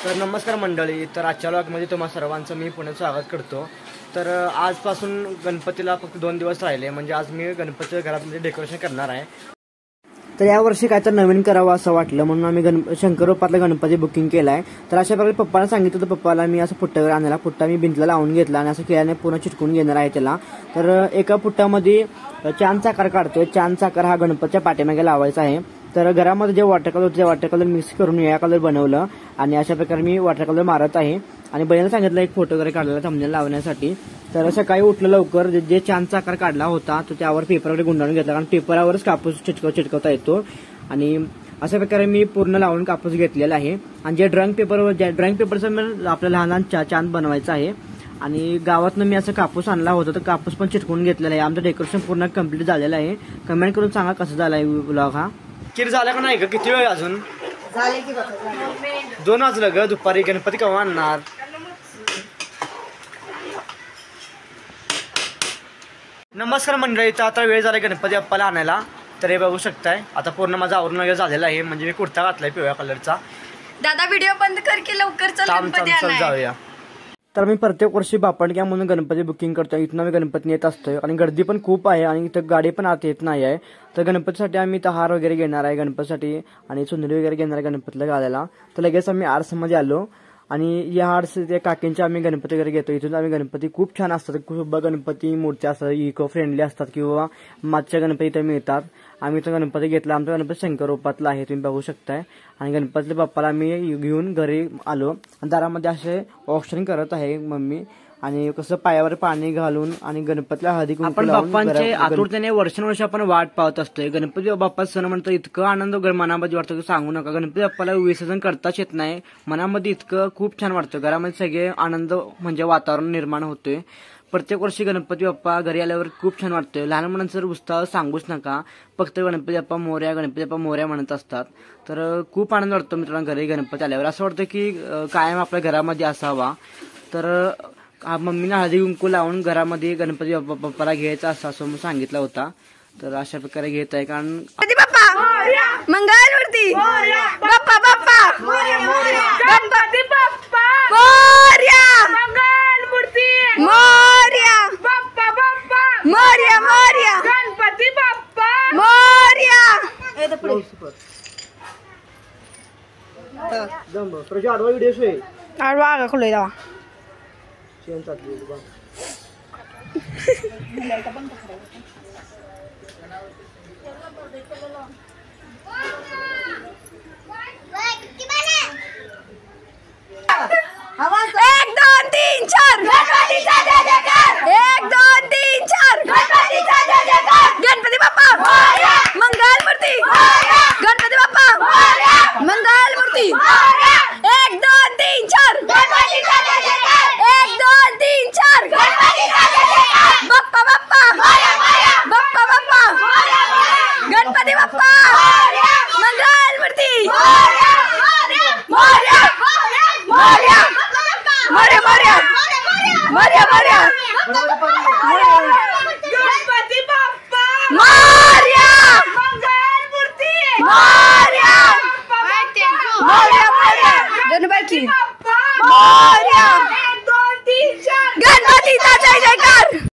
तर नमस्कार मंडळी, तर आजच्या व्लॉगमध्ये तुम्हा सर्वांचं मी पुन्हा स्वागत करतो। तर आजपासून गणपतीला फक्त 2 दिवस राहिले, म्हणजे आज मी गणपतीच्या घरामध्ये डेकोरेशन करणार आहे। तर यावर्षी काय तर नवीन करावं असं वाटलं म्हणून आम्ही शंकरोपातला गणपती बुकिंग केलाय। तर अशा प्रकारे पप्पाला सांगितलं होतं, पप्पाला मी असं पुट्टा वगैरे आणायला, पुट्टा मी भिंतला लावून घेतला आणि असं केल्याने पूर्ण चिटकून घेणार आहे त्याला। तर एका पुट्टामध्ये चांदचा आकार काढतोय, चांदचा आकार हा गणपतीच्या पाठीमागे लावायचा आहे। तर घरामध्ये जे वॉटर कलर होते ते वॉटर कलर मिक्स करून निळा कलर बनवलं आणि अशा प्रकारे मी वॉटर कलर मारत आहे आणि बहिणीला सांगितलं एक फोटो वगैरे काढलेला थंबनेल लावण्यासाठी। तर सकाळी उठलं लवकर, जे चांदचा आकार काढला होता तो त्यावर पेपर वगैरे गुंडाळून घेतला, कारण पेपरावरच कापूस चिटकवता येतो आणि अशा प्रकारे मी पूर्ण लावून कापूस घेतलेला आहे। आणि जे ड्रॉइंग पेपरचं आपल्याला लहान चांद बनवायचा आहे आणि गावातनं मी असं कापूस आणला होता, तर कापूस पण चिटकवून घेतलेला आहे। आमचं डेकोरेशन पूर्ण कम्प्लीट झालेलं आहे। कमेंट करून सांगा कसं झालंय व्लॉग हा। किती झालं का नाही ग? किती वेळ अजून? झाले की 2 वाजलं ग दुपारी। गणपती केव्हा आणणार? नमस्कार मंडळी, तर आता वेळ झाला गणपती बाप्पाला आणायला। तर हे बघू शकताय, आता पूर्ण माझा आवरून वगैरे झालेला आहे, म्हणजे मी कुर्ता घातलाय पिवळ्या कलरचा। दादा व्हिडिओ बंद कर की लवकर, चल गणपती आणाय जाऊया। तर मी प्रत्येक वर्षी बापटग्या म्हणून गणपती बुकिंग करतो, इथनं मी गणपती येत असतोय आणि गर्दी पण खूप आहे आणि इथं गाडी पण आत येत नाही आहे। तर गणपतीसाठी आम्ही इथं हार वगैरे घेणार आहे गणपतीसाठी आणि चुनरी वगैरे घेणार आहे गणपतीला घालायला। तर लगेच आम्ही आर्समध्ये आलो आणि या आर्स त्या काकींच्या आम्ही गणपती वगैरे घेतो। इथून आम्ही गणपती खूप छान असतात, खूप गणपती मूर्त्या असतात, इको फ्रेंडली असतात किंवा मागच्या गणपती इथं मिळतात। आम्ही इथं गणपती घेतला, आमचा गणपती शंकरोपातला आहे, तुम्ही बघू शकताय। आणि गणपतीच्या बाप्पाला आम्ही घेऊन घरी आलो आणि दारामध्ये असे ऑप्शन करत आहे मम्मी, आणि कसं पायावर पाणी घालून आणि गणपतीला हळदी कुंकू लावून बाप्पांचे आतुरतेने वर्षानुवर्ष आपण वाट पाहत असतोय। गणपती बाप्पा सण म्हणतो इतकं आनंद मनामध्ये वाटतो की सांगू नका। गणपती बाप्पाला विसर्जन करताच येत नाही, मनामध्ये इतकं खूप छान वाटतं, घरामध्ये सगळे आनंद म्हणजे वातावरण निर्माण होतोय। प्रत्येक वर्षी गणपती बाप्पा घरी आल्यावर खूप छान वाटतंय। लहान मुलांचा जर उत्साह सांगूच नका, फक्त गणपती बाप्पा मोरया म्हणत असतात। तर खूप आनंद वाटतो मित्रांनो घरी गणपती आल्यावर, असं वाटतं की कायम आपल्या घरामध्ये असावा। तर मम्मीने हळदी कुंकू लावून घरामध्ये गणपती बाप्पाला घ्यायचा असं सांगितला होता। तर अशा प्रकारे घेत आहे, कारण गणपती बाप्पा मंगलमूर्ती बाप्पा बाप्पा गणपती बाप्पा मोरया मंगलमूर्ती मोरया बाप्पा बाप्पा मोरया मोरया गणपती बाप्पा मोरया। आडवा व्हिडिओ शो आहे, आडवा का खुले दावा एक दोन तीन चार गणपतीचा जय जयकार, 1 2 3 4 गणपतीचा जय जयकार, गणपती बाप्पा मोरया मंगलमूर्ती मोरया गणपती बाप्पा मोरया मंगलमूर्ती मोरया 1 2 3 4 गणपतीचा जय जयकार, 1 2 3 4 गणपतीचा जय जयकार, बाप्पा बाप्पा मोरया मोरया बाप्पा बाप्पा मोरया मोरया गणपती बाप्पा मोरया मंगलमूर्ती मोरया मोरया मोरया मोरया मोरया मोरया मोरया मोरया